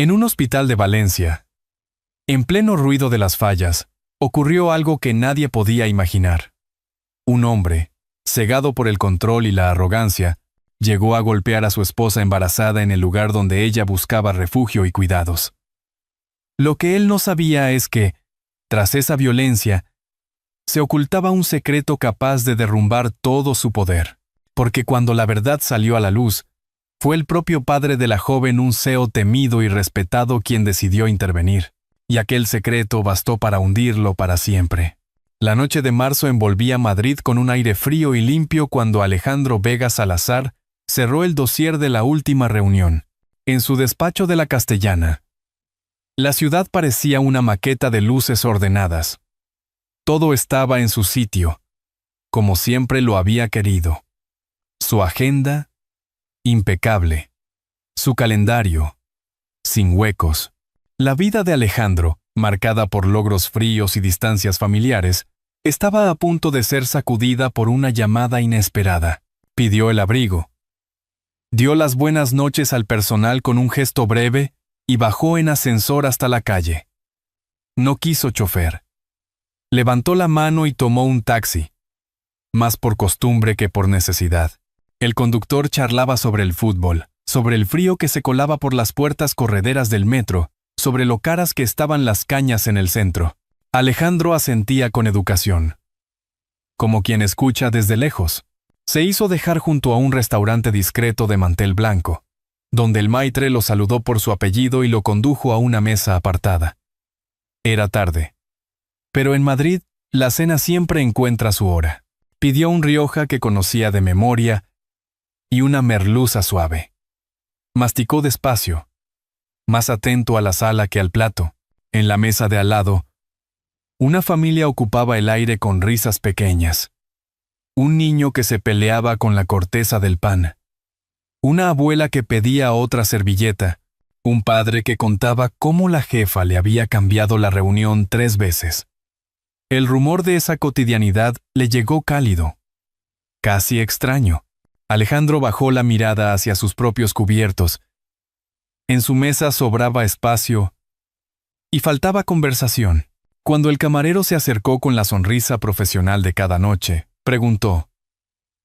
En un hospital de Valencia, en pleno ruido de las fallas, ocurrió algo que nadie podía imaginar. Un hombre, cegado por el control y la arrogancia, llegó a golpear a su esposa embarazada en el lugar donde ella buscaba refugio y cuidados. Lo que él no sabía es que, tras esa violencia, se ocultaba un secreto capaz de derrumbar todo su poder, porque cuando la verdad salió a la luz, fue el propio padre de la joven, un CEO temido y respetado, quien decidió intervenir, y aquel secreto bastó para hundirlo para siempre. La noche de marzo envolvía Madrid con un aire frío y limpio cuando Alejandro Vega Salazar cerró el dossier de la última reunión, en su despacho de la Castellana. La ciudad parecía una maqueta de luces ordenadas. Todo estaba en su sitio, como siempre lo había querido. Su agenda, impecable. Su calendario, sin huecos. La vida de Alejandro, marcada por logros fríos y distancias familiares, estaba a punto de ser sacudida por una llamada inesperada. Pidió el abrigo. Dio las buenas noches al personal con un gesto breve y bajó en ascensor hasta la calle. No quiso chofer. Levantó la mano y tomó un taxi, más por costumbre que por necesidad. El conductor charlaba sobre el fútbol, sobre el frío que se colaba por las puertas correderas del metro, sobre lo caras que estaban las cañas en el centro. Alejandro asentía con educación, como quien escucha desde lejos. Se hizo dejar junto a un restaurante discreto de mantel blanco, donde el maitre lo saludó por su apellido y lo condujo a una mesa apartada. Era tarde. Pero en Madrid, la cena siempre encuentra su hora. Pidió un Rioja que conocía de memoria y una merluza suave. Masticó despacio, más atento a la sala que al plato. En la mesa de al lado, una familia ocupaba el aire con risas pequeñas. Un niño que se peleaba con la corteza del pan. Una abuela que pedía otra servilleta. Un padre que contaba cómo la jefa le había cambiado la reunión 3 veces. El rumor de esa cotidianidad le llegó cálido, casi extraño. Alejandro bajó la mirada hacia sus propios cubiertos. En su mesa sobraba espacio y faltaba conversación. Cuando el camarero se acercó con la sonrisa profesional de cada noche, preguntó: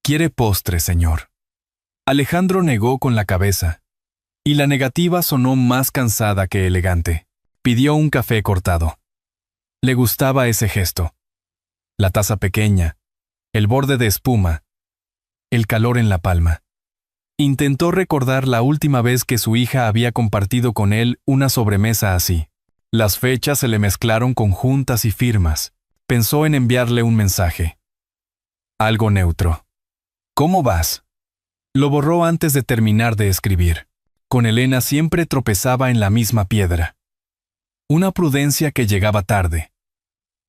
¿Quiere postre, señor? Alejandro negó con la cabeza, y la negativa sonó más cansada que elegante. Pidió un café cortado. Le gustaba ese gesto. La taza pequeña, el borde de espuma, el calor en la palma. Intentó recordar la última vez que su hija había compartido con él una sobremesa así. Las fechas se le mezclaron con juntas y firmas. Pensó en enviarle un mensaje. Algo neutro. ¿Cómo vas? Lo borró antes de terminar de escribir. Con Elena siempre tropezaba en la misma piedra. Una prudencia que llegaba tarde.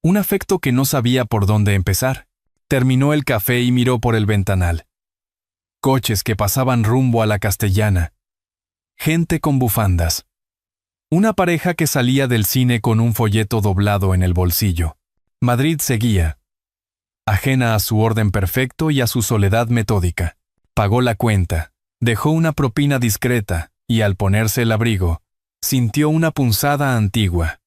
Un afecto que no sabía por dónde empezar. Terminó el café y miró por el ventanal. Coches que pasaban rumbo a la Castellana. Gente con bufandas. Una pareja que salía del cine con un folleto doblado en el bolsillo. Madrid seguía, ajena a su orden perfecto y a su soledad metódica. Pagó la cuenta, dejó una propina discreta y, al ponerse el abrigo, sintió una punzada antigua.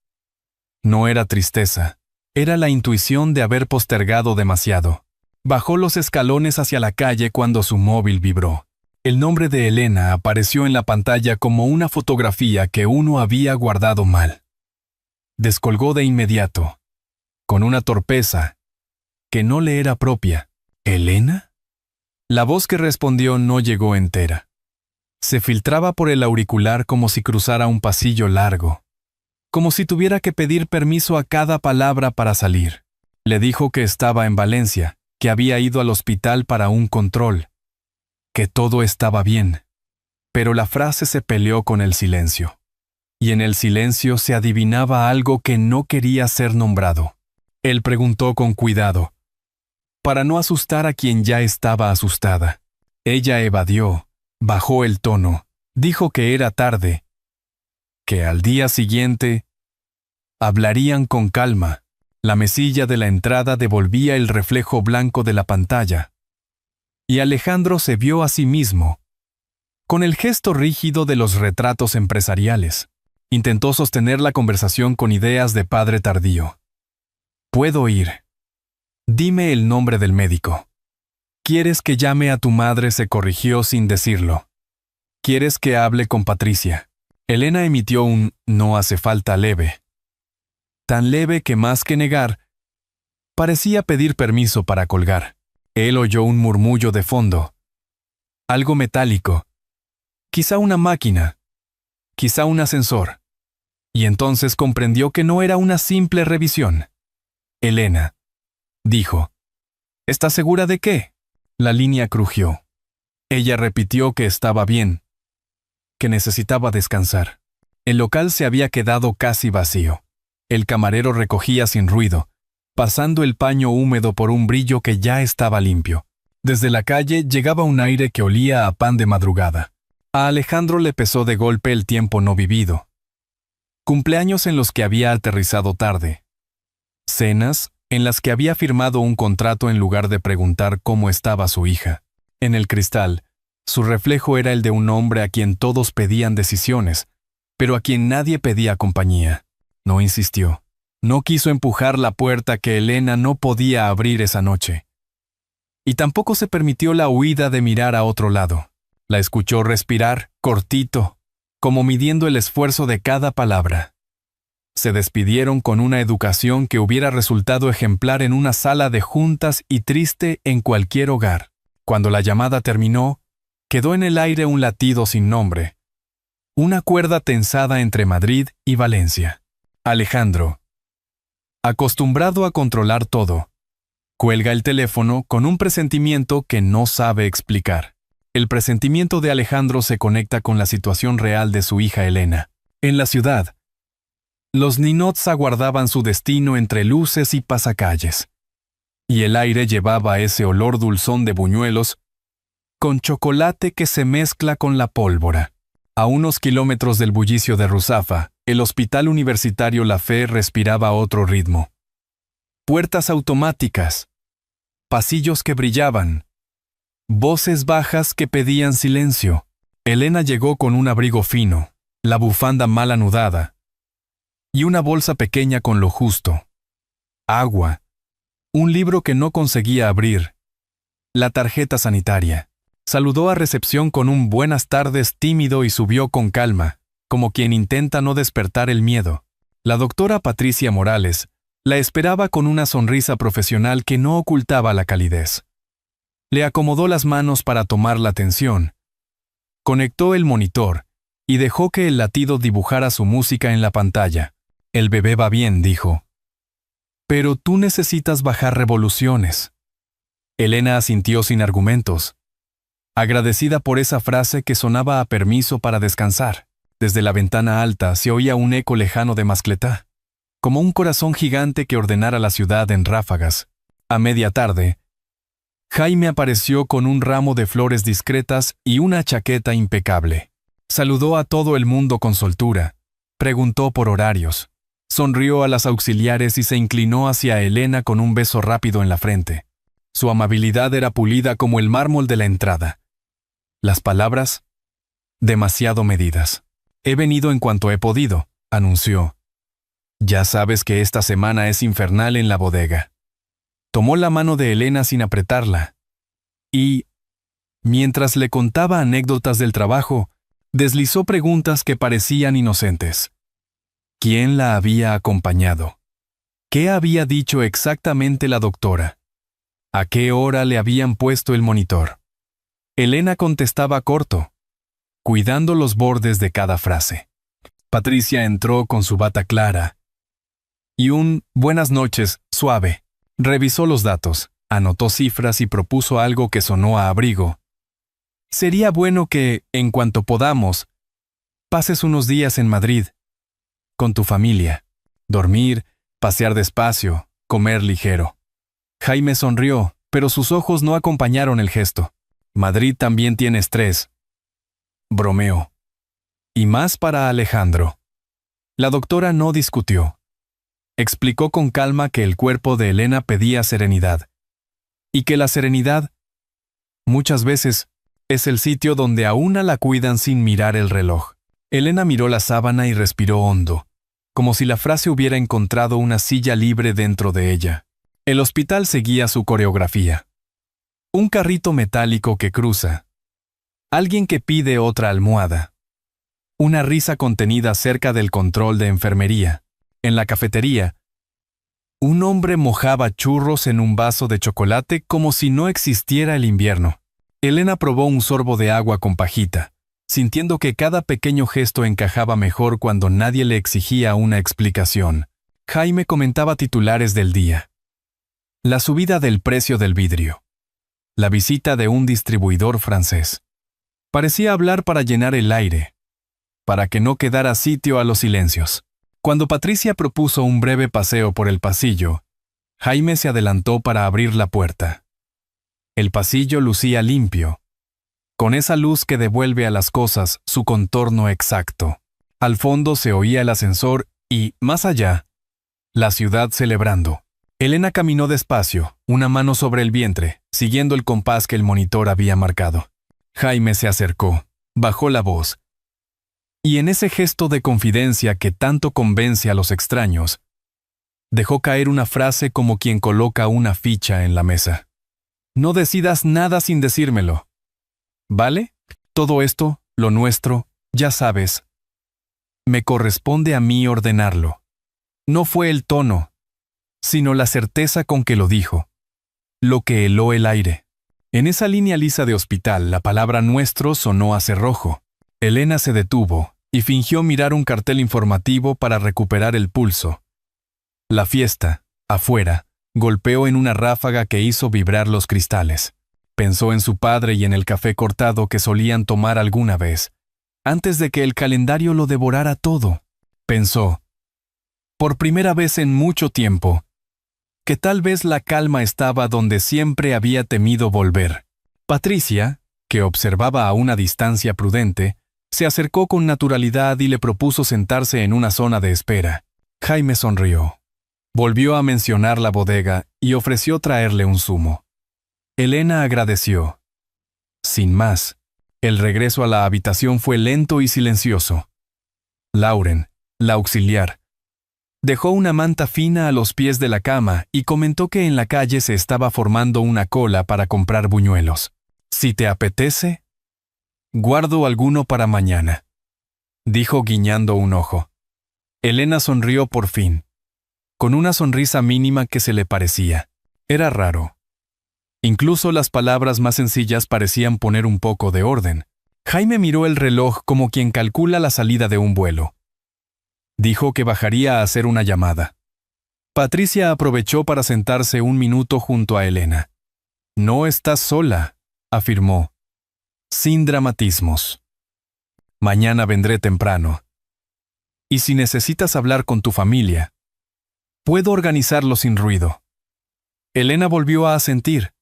No era tristeza, era la intuición de haber postergado demasiado. Bajó los escalones hacia la calle cuando su móvil vibró. El nombre de Elena apareció en la pantalla como una fotografía que uno había guardado mal. Descolgó de inmediato, con una torpeza que no le era propia. ¿Elena? La voz que respondió no llegó entera. Se filtraba por el auricular como si cruzara un pasillo largo, como si tuviera que pedir permiso a cada palabra para salir. Le dijo que estaba en Valencia, que había ido al hospital para un control, que todo estaba bien. Pero la frase se peleó con el silencio. Y en el silencio se adivinaba algo que no quería ser nombrado. Él preguntó con cuidado, para no asustar a quien ya estaba asustada. Ella evadió, bajó el tono, dijo que era tarde, que al día siguiente hablarían con calma. La mesilla de la entrada devolvía el reflejo blanco de la pantalla. Y Alejandro se vio a sí mismo, con el gesto rígido de los retratos empresariales. Intentó sostener la conversación con ideas de padre tardío. «Puedo ir. Dime el nombre del médico. ¿Quieres que llame a tu madre?», se corrigió sin decirlo. «¿Quieres que hable con Patricia?». Elena emitió un «no hace falta» leve. Tan leve que más que negar, parecía pedir permiso para colgar. Él oyó un murmullo de fondo. Algo metálico. Quizá una máquina. Quizá un ascensor. Y entonces comprendió que no era una simple revisión. «Elena», dijo. «¿Estás segura de qué?». La línea crujió. Ella repitió que estaba bien, que necesitaba descansar. El local se había quedado casi vacío. El camarero recogía sin ruido, pasando el paño húmedo por un brillo que ya estaba limpio. Desde la calle llegaba un aire que olía a pan de madrugada. A Alejandro le pesó de golpe el tiempo no vivido. Cumpleaños en los que había aterrizado tarde. Cenas en las que había firmado un contrato en lugar de preguntar cómo estaba su hija. En el cristal, su reflejo era el de un hombre a quien todos pedían decisiones, pero a quien nadie pedía compañía. No insistió. No quiso empujar la puerta que Elena no podía abrir esa noche. Y tampoco se permitió la huida de mirar a otro lado. La escuchó respirar, cortito, como midiendo el esfuerzo de cada palabra. Se despidieron con una educación que hubiera resultado ejemplar en una sala de juntas y triste en cualquier hogar. Cuando la llamada terminó, quedó en el aire un latido sin nombre. Una cuerda tensada entre Madrid y Valencia. Alejandro, acostumbrado a controlar todo, cuelga el teléfono con un presentimiento que no sabe explicar. El presentimiento de Alejandro se conecta con la situación real de su hija Elena. En la ciudad, los ninots aguardaban su destino entre luces y pasacalles. Y el aire llevaba ese olor dulzón de buñuelos con chocolate que se mezcla con la pólvora. A unos kilómetros del bullicio de Ruzafa, el Hospital Universitario La Fe respiraba otro ritmo. Puertas automáticas, pasillos que brillaban, voces bajas que pedían silencio. Elena llegó con un abrigo fino, la bufanda mal anudada, y una bolsa pequeña con lo justo. Agua, un libro que no conseguía abrir, la tarjeta sanitaria. Saludó a recepción con un buenas tardes tímido y subió con calma, como quien intenta no despertar el miedo. La doctora Patricia Morales la esperaba con una sonrisa profesional que no ocultaba la calidez. Le acomodó las manos para tomar la atención. Conectó el monitor y dejó que el latido dibujara su música en la pantalla. «El bebé va bien», dijo. «Pero tú necesitas bajar revoluciones». Elena asintió sin argumentos, agradecida por esa frase que sonaba a permiso para descansar. Desde la ventana alta se oía un eco lejano de Mascletá, como un corazón gigante que ordenara la ciudad en ráfagas. A media tarde, Jaime apareció con un ramo de flores discretas y una chaqueta impecable. Saludó a todo el mundo con soltura, preguntó por horarios, sonrió a las auxiliares y se inclinó hacia Elena con un beso rápido en la frente. Su amabilidad era pulida como el mármol de la entrada. Las palabras, demasiado medidas. «He venido en cuanto he podido», anunció. «Ya sabes que esta semana es infernal en la bodega». Tomó la mano de Elena sin apretarla. Y, mientras le contaba anécdotas del trabajo, deslizó preguntas que parecían inocentes. ¿Quién la había acompañado? ¿Qué había dicho exactamente la doctora? ¿A qué hora le habían puesto el monitor? Elena contestaba corto, cuidando los bordes de cada frase. Patricia entró con su bata clara y un «buenas noches» suave. Revisó los datos, anotó cifras y propuso algo que sonó a abrigo. «Sería bueno que, en cuanto podamos, pases unos días en Madrid, con tu familia. Dormir, pasear despacio, comer ligero». Jaime sonrió, pero sus ojos no acompañaron el gesto. «Madrid también tiene estrés», bromeó. «Y más para Alejandro». La doctora no discutió. Explicó con calma que el cuerpo de Elena pedía serenidad, y que la serenidad, muchas veces, es el sitio donde a una la cuidan sin mirar el reloj. Elena miró la sábana y respiró hondo, como si la frase hubiera encontrado una silla libre dentro de ella. El hospital seguía su coreografía. Un carrito metálico que cruza. Alguien que pide otra almohada. Una risa contenida cerca del control de enfermería. En la cafetería, un hombre mojaba churros en un vaso de chocolate como si no existiera el invierno. Elena probó un sorbo de agua con pajita, sintiendo que cada pequeño gesto encajaba mejor cuando nadie le exigía una explicación. Jaime comentaba titulares del día. La subida del precio del vidrio. La visita de un distribuidor francés. Parecía hablar para llenar el aire, para que no quedara sitio a los silencios. Cuando Patricia propuso un breve paseo por el pasillo, Jaime se adelantó para abrir la puerta. El pasillo lucía limpio, con esa luz que devuelve a las cosas su contorno exacto. Al fondo se oía el ascensor y, más allá, la ciudad celebrando. Elena caminó despacio, una mano sobre el vientre, siguiendo el compás que el monitor había marcado. Jaime se acercó, bajó la voz, y en ese gesto de confidencia que tanto convence a los extraños, dejó caer una frase como quien coloca una ficha en la mesa. No decidas nada sin decírmelo. ¿Vale? Todo esto, lo nuestro, ya sabes. Me corresponde a mí ordenarlo. No fue el tono, sino la certeza con que lo dijo, lo que heló el aire. En esa línea lisa de hospital, la palabra nuestro sonó a cerrojo. Elena se detuvo y fingió mirar un cartel informativo para recuperar el pulso. La fiesta, afuera, golpeó en una ráfaga que hizo vibrar los cristales. Pensó en su padre y en el café cortado que solían tomar alguna vez, antes de que el calendario lo devorara todo. Pensó, por primera vez en mucho tiempo, que tal vez la calma estaba donde siempre había temido volver. Patricia, que observaba a una distancia prudente, se acercó con naturalidad y le propuso sentarse en una zona de espera. Jaime sonrió. Volvió a mencionar la bodega y ofreció traerle un zumo. Elena agradeció. Sin más, el regreso a la habitación fue lento y silencioso. Lauren, la auxiliar, dejó una manta fina a los pies de la cama y comentó que en la calle se estaba formando una cola para comprar buñuelos. Si te apetece, guardo alguno para mañana, dijo guiñando un ojo. Elena sonrió por fin, con una sonrisa mínima que se le parecía. Era raro. Incluso las palabras más sencillas parecían poner un poco de orden. Jaime miró el reloj como quien calcula la salida de un vuelo. Dijo que bajaría a hacer una llamada. Patricia aprovechó para sentarse un minuto junto a Elena. No estás sola, afirmó, sin dramatismos. Mañana vendré temprano. Y si necesitas hablar con tu familia, puedo organizarlo sin ruido. Elena volvió a asentir.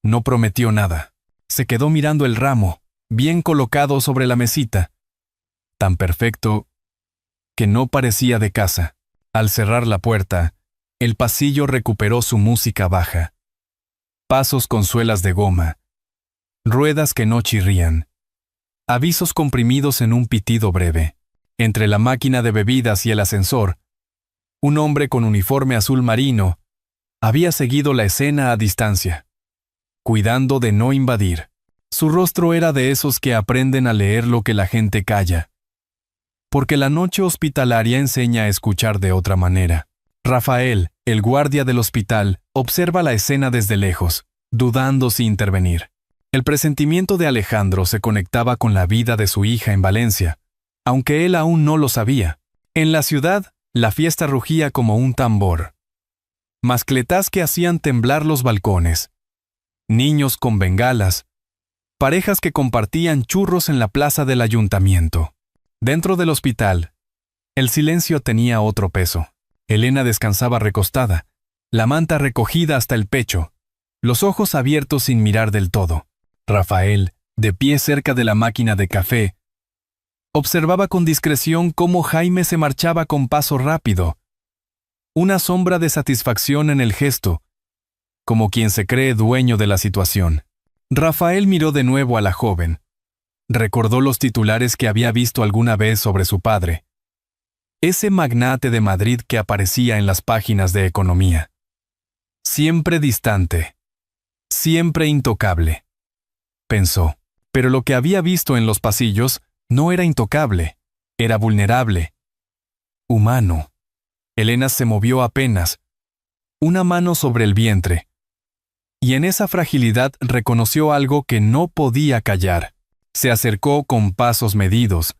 No prometió nada. Se quedó mirando el ramo, bien colocado sobre la mesita. Tan perfecto que no parecía de casa. Al cerrar la puerta, el pasillo recuperó su música baja. Pasos con suelas de goma. Ruedas que no chirrían. Avisos comprimidos en un pitido breve. Entre la máquina de bebidas y el ascensor, un hombre con uniforme azul marino había seguido la escena a distancia, cuidando de no invadir. Su rostro era de esos que aprenden a leer lo que la gente calla, porque la noche hospitalaria enseña a escuchar de otra manera. Rafael, el guardia del hospital, observa la escena desde lejos, dudando si intervenir. El presentimiento de Alejandro se conectaba con la vida de su hija en Valencia, aunque él aún no lo sabía. En la ciudad, la fiesta rugía como un tambor. Mascletas que hacían temblar los balcones. Niños con bengalas. Parejas que compartían churros en la plaza del ayuntamiento. Dentro del hospital, el silencio tenía otro peso. Elena descansaba recostada, la manta recogida hasta el pecho, los ojos abiertos sin mirar del todo. Rafael, de pie cerca de la máquina de café, observaba con discreción cómo Jaime se marchaba con paso rápido, una sombra de satisfacción en el gesto, como quien se cree dueño de la situación. Rafael miró de nuevo a la joven. Recordó los titulares que había visto alguna vez sobre su padre. Ese magnate de Madrid que aparecía en las páginas de economía. Siempre distante. Siempre intocable. Pensó. Pero lo que había visto en los pasillos no era intocable. Era vulnerable. Humano. Elena se movió apenas. Una mano sobre el vientre. Y en esa fragilidad reconoció algo que no podía callar. Se acercó con pasos medidos,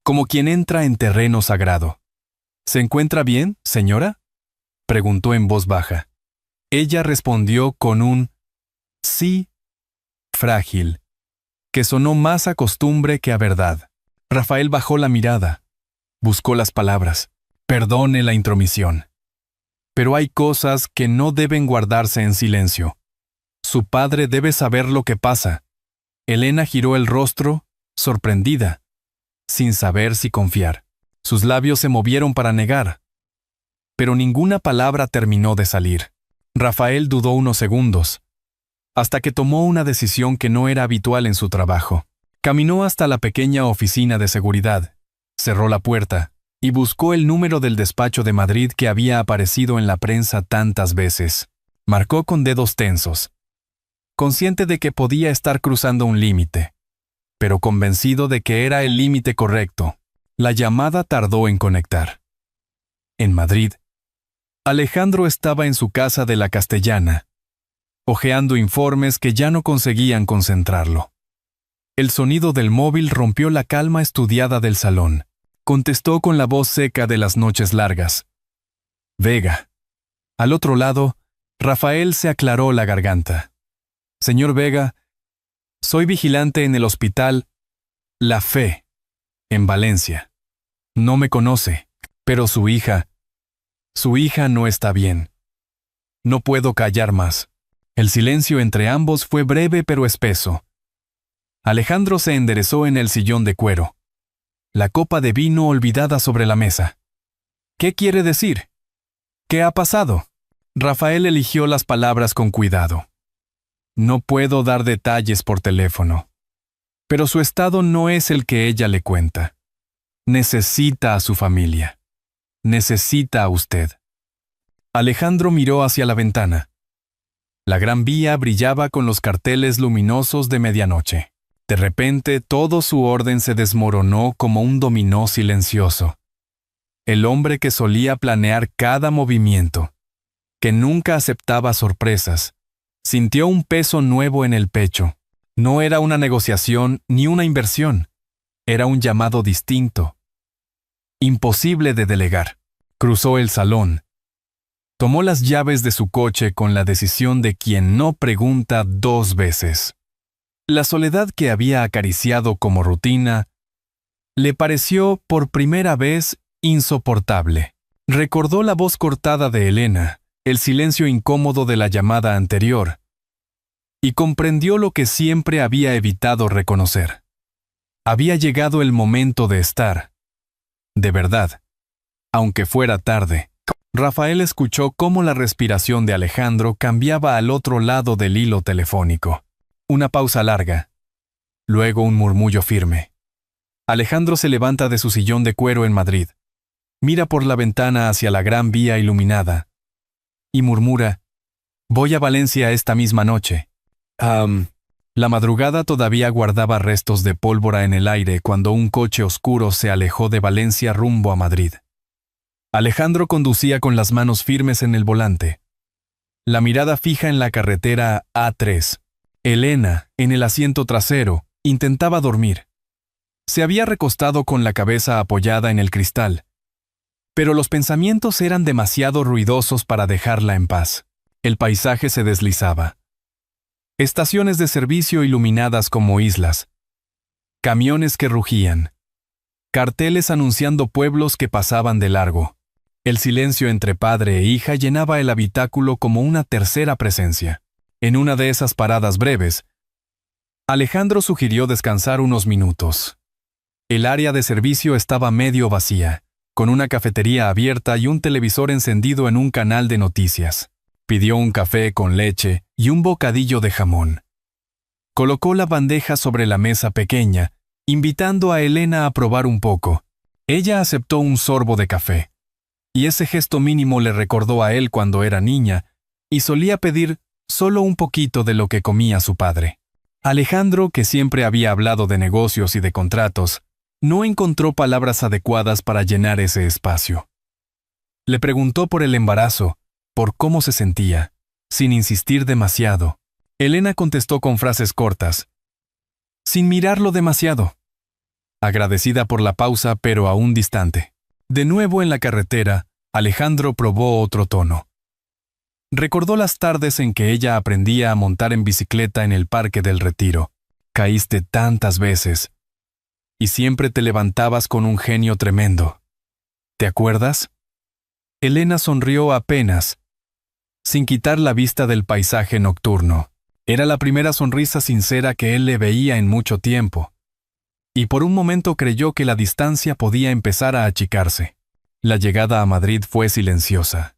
como quien entra en terreno sagrado. ¿Se encuentra bien, señora?, preguntó en voz baja. Ella respondió con un sí frágil, que sonó más a costumbre que a verdad. Rafael bajó la mirada. Buscó las palabras. Perdone la intromisión. Pero hay cosas que no deben guardarse en silencio. Su padre debe saber lo que pasa. Elena giró el rostro, sorprendida, sin saber si confiar. Sus labios se movieron para negar. Pero ninguna palabra terminó de salir. Rafael dudó unos segundos, hasta que tomó una decisión que no era habitual en su trabajo. Caminó hasta la pequeña oficina de seguridad, cerró la puerta y buscó el número del despacho de Madrid que había aparecido en la prensa tantas veces. Marcó con dedos tensos, consciente de que podía estar cruzando un límite, pero convencido de que era el límite correcto. La llamada tardó en conectar. En Madrid, Alejandro estaba en su casa de la Castellana, hojeando informes que ya no conseguían concentrarlo. El sonido del móvil rompió la calma estudiada del salón. Contestó con la voz seca de las noches largas. Vega. Al otro lado, Rafael se aclaró la garganta. Señor Vega, soy vigilante en el hospital La Fe, en Valencia. No me conoce, pero su hija no está bien. No puedo callar más. El silencio entre ambos fue breve pero espeso. Alejandro se enderezó en el sillón de cuero, la copa de vino olvidada sobre la mesa. ¿Qué quiere decir? ¿Qué ha pasado? Rafael eligió las palabras con cuidado. No puedo dar detalles por teléfono. Pero su estado no es el que ella le cuenta. Necesita a su familia. Necesita a usted. Alejandro miró hacia la ventana. La Gran Vía brillaba con los carteles luminosos de medianoche. De repente, todo su orden se desmoronó como un dominó silencioso. El hombre que solía planear cada movimiento, que nunca aceptaba sorpresas, sintió un peso nuevo en el pecho. No era una negociación ni una inversión. Era un llamado distinto. Imposible de delegar. Cruzó el salón. Tomó las llaves de su coche con la decisión de quien no pregunta dos veces. La soledad que había acariciado como rutina le pareció por primera vez insoportable. Recordó la voz cortada de Elena, el silencio incómodo de la llamada anterior, y comprendió lo que siempre había evitado reconocer. Había llegado el momento de estar. De verdad, aunque fuera tarde. Rafael escuchó cómo la respiración de Alejandro cambiaba al otro lado del hilo telefónico. Una pausa larga. Luego un murmullo firme. Alejandro se levanta de su sillón de cuero en Madrid. Mira por la ventana hacia la Gran Vía iluminada. Y murmura, voy a Valencia esta misma noche. La madrugada todavía guardaba restos de pólvora en el aire cuando un coche oscuro se alejó de Valencia rumbo a Madrid. Alejandro conducía con las manos firmes en el volante, la mirada fija en la carretera A3. Elena, en el asiento trasero, intentaba dormir. Se había recostado con la cabeza apoyada en el cristal, pero los pensamientos eran demasiado ruidosos para dejarla en paz. El paisaje se deslizaba. Estaciones de servicio iluminadas como islas. Camiones que rugían. Carteles anunciando pueblos que pasaban de largo. El silencio entre padre e hija llenaba el habitáculo como una tercera presencia. En una de esas paradas breves, Alejandro sugirió descansar unos minutos. El área de servicio estaba medio vacía, con una cafetería abierta y un televisor encendido en un canal de noticias. Pidió un café con leche y un bocadillo de jamón. Colocó la bandeja sobre la mesa pequeña, invitando a Elena a probar un poco. Ella aceptó un sorbo de café. Y ese gesto mínimo le recordó a él cuando era niña, y solía pedir solo un poquito de lo que comía su padre. Alejandro, que siempre había hablado de negocios y de contratos, no encontró palabras adecuadas para llenar ese espacio. Le preguntó por el embarazo, por cómo se sentía, sin insistir demasiado. Elena contestó con frases cortas, sin mirarlo demasiado, agradecida por la pausa pero aún distante. De nuevo en la carretera, Alejandro probó otro tono. Recordó las tardes en que ella aprendía a montar en bicicleta en el Parque del Retiro. Caíste tantas veces. Y siempre te levantabas con un genio tremendo. ¿Te acuerdas? Elena sonrió apenas, sin quitar la vista del paisaje nocturno. Era la primera sonrisa sincera que él le veía en mucho tiempo. Y por un momento creyó que la distancia podía empezar a achicarse. La llegada a Madrid fue silenciosa.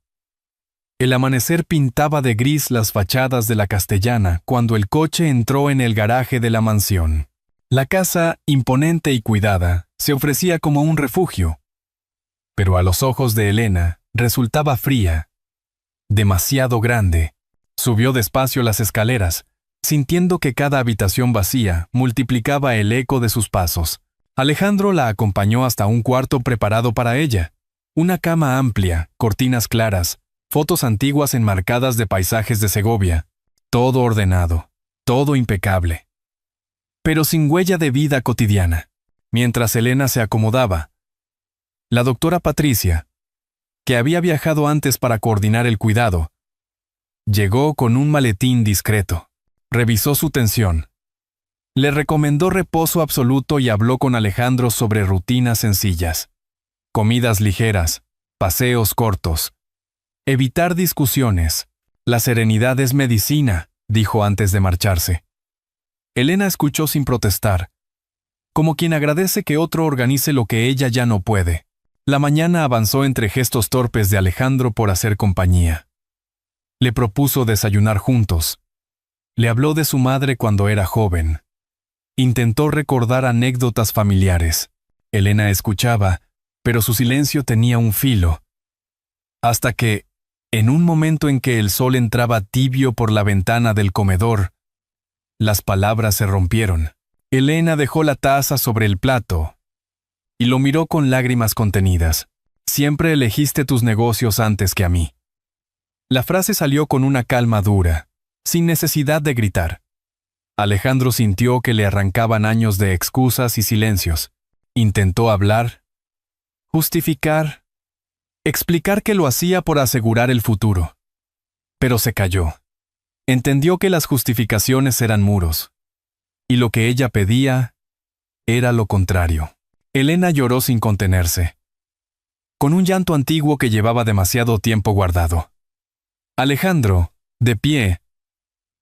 El amanecer pintaba de gris las fachadas de la Castellana cuando el coche entró en el garaje de la mansión. La casa, imponente y cuidada, se ofrecía como un refugio. Pero a los ojos de Elena resultaba fría, demasiado grande. Subió despacio las escaleras, sintiendo que cada habitación vacía multiplicaba el eco de sus pasos. Alejandro la acompañó hasta un cuarto preparado para ella. Una cama amplia, cortinas claras, fotos antiguas enmarcadas de paisajes de Segovia. Todo ordenado, todo impecable. Pero sin huella de vida cotidiana. Mientras Elena se acomodaba, la doctora Patricia, que había viajado antes para coordinar el cuidado, llegó con un maletín discreto. Revisó su tensión. Le recomendó reposo absoluto y habló con Alejandro sobre rutinas sencillas. Comidas ligeras, paseos cortos. Evitar discusiones. La serenidad es medicina, dijo antes de marcharse. Elena escuchó sin protestar, como quien agradece que otro organice lo que ella ya no puede. La mañana avanzó entre gestos torpes de Alejandro por hacer compañía. Le propuso desayunar juntos. Le habló de su madre cuando era joven. Intentó recordar anécdotas familiares. Elena escuchaba, pero su silencio tenía un filo. Hasta que, en un momento en que el sol entraba tibio por la ventana del comedor, las palabras se rompieron. Elena dejó la taza sobre el plato y lo miró con lágrimas contenidas. Siempre elegiste tus negocios antes que a mí. La frase salió con una calma dura, sin necesidad de gritar. Alejandro sintió que le arrancaban años de excusas y silencios. Intentó hablar, justificar, explicar que lo hacía por asegurar el futuro. Pero se calló. Entendió que las justificaciones eran muros. Y lo que ella pedía era lo contrario. Elena lloró sin contenerse, con un llanto antiguo que llevaba demasiado tiempo guardado. Alejandro, de pie,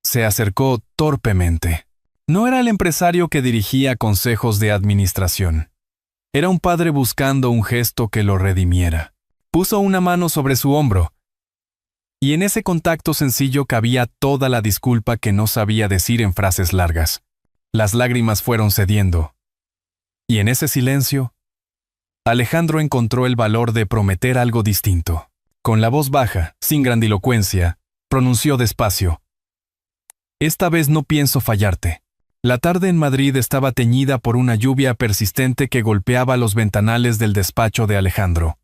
se acercó torpemente. No era el empresario que dirigía consejos de administración. Era un padre buscando un gesto que lo redimiera. Puso una mano sobre su hombro, y en ese contacto sencillo cabía toda la disculpa que no sabía decir en frases largas. Las lágrimas fueron cediendo. Y en ese silencio, Alejandro encontró el valor de prometer algo distinto. Con la voz baja, sin grandilocuencia, pronunció despacio: «Esta vez no pienso fallarte». La tarde en Madrid estaba teñida por una lluvia persistente que golpeaba los ventanales del despacho de Alejandro.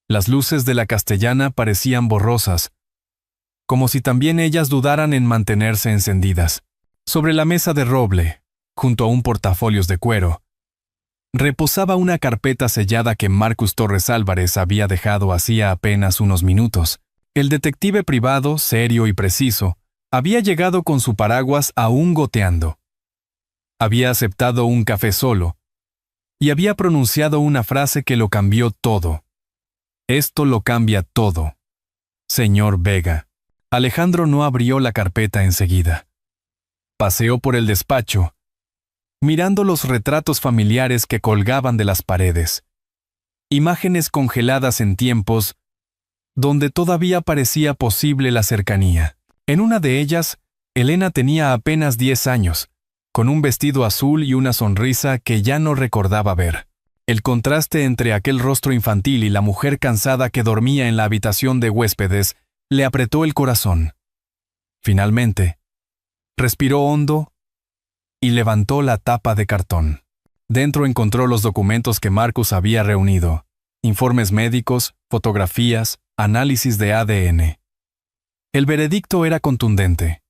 Las luces de la Castellana parecían borrosas, como si también ellas dudaran en mantenerse encendidas. Sobre la mesa de roble, junto a un portafolios de cuero, reposaba una carpeta sellada que Marcus Torres Álvarez había dejado hacía apenas unos minutos. El detective privado, serio y preciso, había llegado con su paraguas aún goteando. Había aceptado un café solo, y había pronunciado una frase que lo cambió todo. Esto lo cambia todo. Señor Vega. Alejandro no abrió la carpeta enseguida. Paseó por el despacho, mirando los retratos familiares que colgaban de las paredes. Imágenes congeladas en tiempos donde todavía parecía posible la cercanía. En una de ellas Elena tenía apenas 10 años, con un vestido azul y una sonrisa que ya no recordaba ver. El contraste entre aquel rostro infantil y la mujer cansada que dormía en la habitación de huéspedes le apretó el corazón. Finalmente, respiró hondo y levantó la tapa de cartón. Dentro encontró los documentos que Marcus había reunido: informes médicos, fotografías, análisis de ADN. El veredicto era contundente.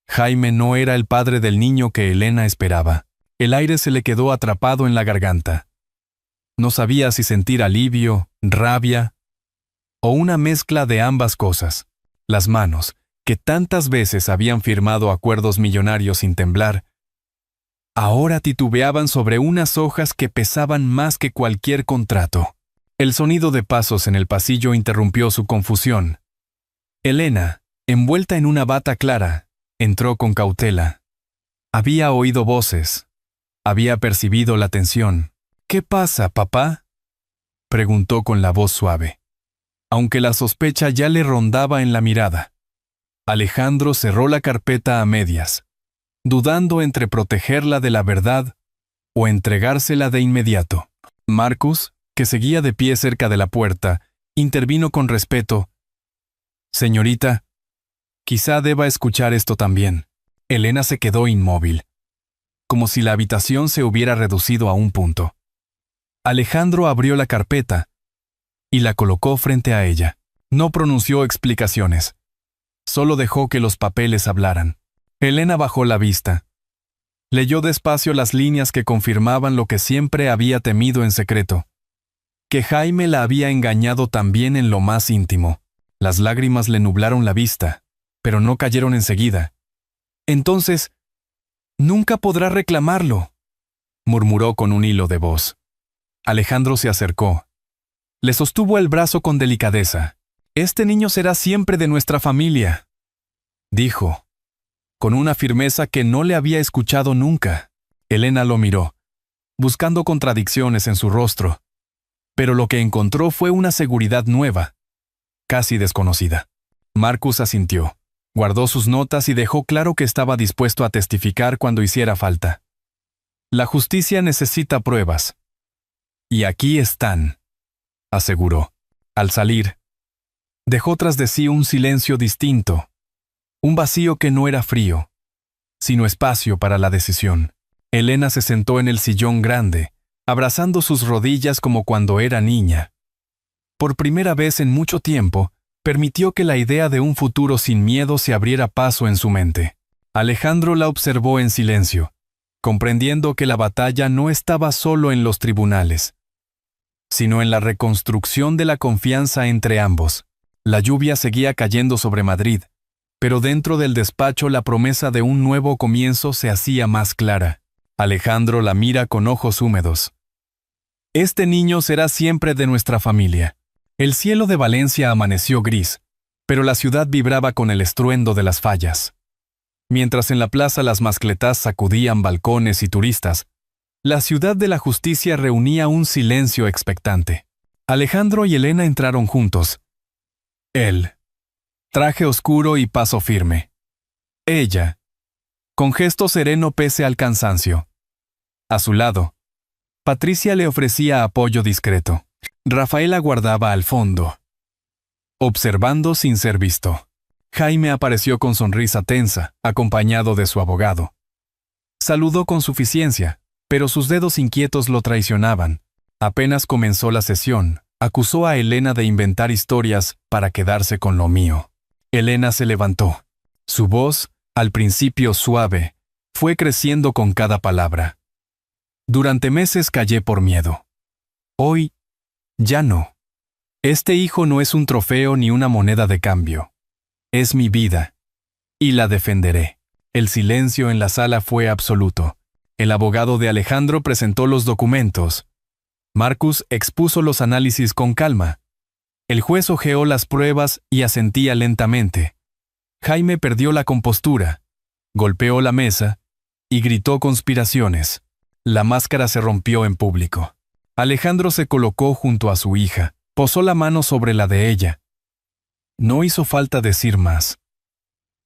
Jaime no era el padre del niño que Elena esperaba. El aire se le quedó atrapado en la garganta. No sabía si sentir alivio, rabia o una mezcla de ambas cosas. Las manos, que tantas veces habían firmado acuerdos millonarios sin temblar, ahora titubeaban sobre unas hojas que pesaban más que cualquier contrato. El sonido de pasos en el pasillo interrumpió su confusión. Elena, envuelta en una bata clara, entró con cautela. Había oído voces. Había percibido la tensión. «¿Qué pasa, papá?», preguntó con la voz suave, aunque la sospecha ya le rondaba en la mirada. Alejandro cerró la carpeta a medias, dudando entre protegerla de la verdad o entregársela de inmediato. Marcus, que seguía de pie cerca de la puerta, intervino con respeto. «Señorita, quizá deba escuchar esto también». Elena se quedó inmóvil, como si la habitación se hubiera reducido a un punto. Alejandro abrió la carpeta y la colocó frente a ella. No pronunció explicaciones. Solo dejó que los papeles hablaran. Elena bajó la vista. Leyó despacio las líneas que confirmaban lo que siempre había temido en secreto: que Jaime la había engañado también en lo más íntimo. Las lágrimas le nublaron la vista, pero no cayeron enseguida. «Entonces, nunca podrá reclamarlo», murmuró con un hilo de voz. Alejandro se acercó. Le sostuvo el brazo con delicadeza. «Este niño será siempre de nuestra familia», dijo, con una firmeza que no le había escuchado nunca. Elena lo miró, buscando contradicciones en su rostro, pero lo que encontró fue una seguridad nueva, casi desconocida. Marcus asintió, guardó sus notas y dejó claro que estaba dispuesto a testificar cuando hiciera falta. «La justicia necesita pruebas. Y aquí están», aseguró. Al salir, dejó tras de sí un silencio distinto, un vacío que no era frío, sino espacio para la decisión. Elena se sentó en el sillón grande, abrazando sus rodillas como cuando era niña. Por primera vez en mucho tiempo, permitió que la idea de un futuro sin miedo se abriera paso en su mente. Alejandro la observó en silencio, comprendiendo que la batalla no estaba solo en los tribunales, sino en la reconstrucción de la confianza entre ambos. La lluvia seguía cayendo sobre Madrid, pero dentro del despacho la promesa de un nuevo comienzo se hacía más clara. Alejandro la mira con ojos húmedos. «Este niño será siempre de nuestra familia». El cielo de Valencia amaneció gris, pero la ciudad vibraba con el estruendo de las fallas. Mientras en la plaza las mascletas sacudían balcones y turistas, la ciudad de la justicia reunía un silencio expectante. Alejandro y Elena entraron juntos. Él, traje oscuro y paso firme. Ella, con gesto sereno pese al cansancio. A su lado, Patricia le ofrecía apoyo discreto. Rafael aguardaba al fondo, observando sin ser visto. Jaime apareció con sonrisa tensa, acompañado de su abogado. Saludó con suficiencia, pero sus dedos inquietos lo traicionaban. Apenas comenzó la sesión, acusó a Elena de inventar historias para quedarse con lo mío. Elena se levantó. Su voz, al principio suave, fue creciendo con cada palabra. Durante meses callé por miedo. Hoy, ya no. Este hijo no es un trofeo ni una moneda de cambio. Es mi vida. Y la defenderé. El silencio en la sala fue absoluto. El abogado de Alejandro presentó los documentos. Marcus expuso los análisis con calma. El juez hojeó las pruebas y asentía lentamente. Jaime perdió la compostura, golpeó la mesa y gritó conspiraciones. La máscara se rompió en público. Alejandro se colocó junto a su hija, posó la mano sobre la de ella. No hizo falta decir más.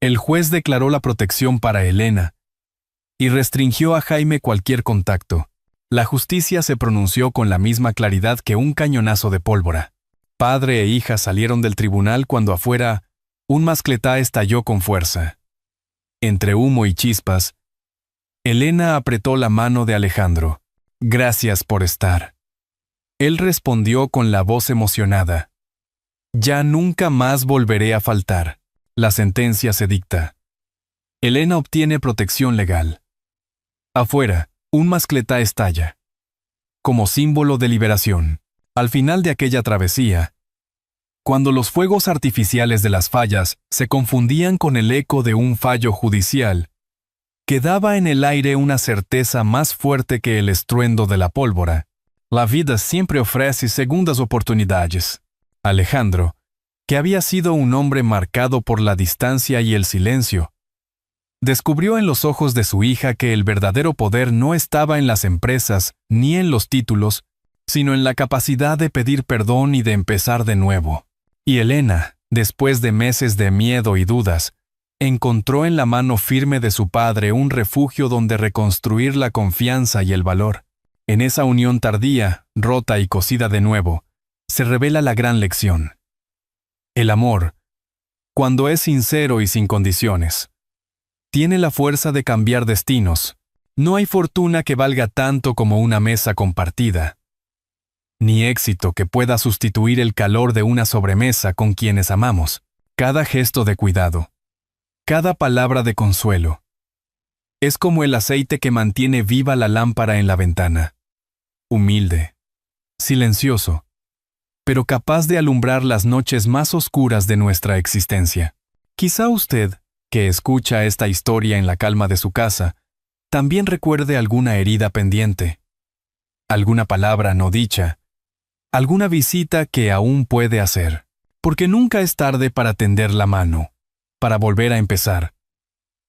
El juez declaró la protección para Elena y restringió a Jaime cualquier contacto. La justicia se pronunció con la misma claridad que un cañonazo de pólvora. Padre e hija salieron del tribunal cuando afuera un mascletá estalló con fuerza. Entre humo y chispas, Elena apretó la mano de Alejandro. «Gracias por estar». Él respondió con la voz emocionada. «Ya nunca más volveré a faltar». La sentencia se dicta. Elena obtiene protección legal. Afuera, un mascletá estalla. Como símbolo de liberación. Al final de aquella travesía, cuando los fuegos artificiales de las fallas se confundían con el eco de un fallo judicial, quedaba en el aire una certeza más fuerte que el estruendo de la pólvora. La vida siempre ofrece segundas oportunidades. Alejandro, que había sido un hombre marcado por la distancia y el silencio, descubrió en los ojos de su hija que el verdadero poder no estaba en las empresas ni en los títulos, sino en la capacidad de pedir perdón y de empezar de nuevo. Y Elena, después de meses de miedo y dudas, encontró en la mano firme de su padre un refugio donde reconstruir la confianza y el valor. En esa unión tardía, rota y cosida de nuevo, se revela la gran lección. El amor, cuando es sincero y sin condiciones, tiene la fuerza de cambiar destinos. No hay fortuna que valga tanto como una mesa compartida, ni éxito que pueda sustituir el calor de una sobremesa con quienes amamos. Cada gesto de cuidado, cada palabra de consuelo, es como el aceite que mantiene viva la lámpara en la ventana. Humilde, silencioso, pero capaz de alumbrar las noches más oscuras de nuestra existencia. Quizá usted, que escucha esta historia en la calma de su casa, también recuerde alguna herida pendiente, alguna palabra no dicha, alguna visita que aún puede hacer, porque nunca es tarde para tender la mano, para volver a empezar,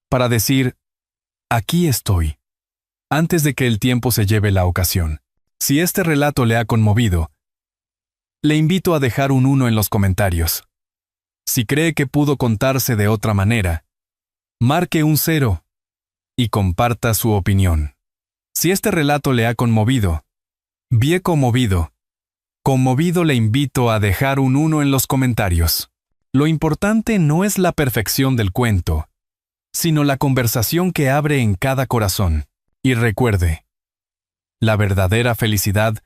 para decir, aquí estoy, antes de que el tiempo se lleve la ocasión. Si este relato le ha conmovido, le invito a dejar un 1 en los comentarios. Si cree que pudo contarse de otra manera, marque un 0 y comparta su opinión. Si este relato le ha conmovido, bien conmovido, le invito a dejar un 1 en los comentarios. Lo importante no es la perfección del cuento, sino la conversación que abre en cada corazón. Y recuerde, la verdadera felicidad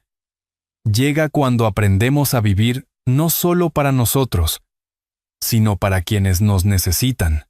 llega cuando aprendemos a vivir no solo para nosotros, sino para quienes nos necesitan.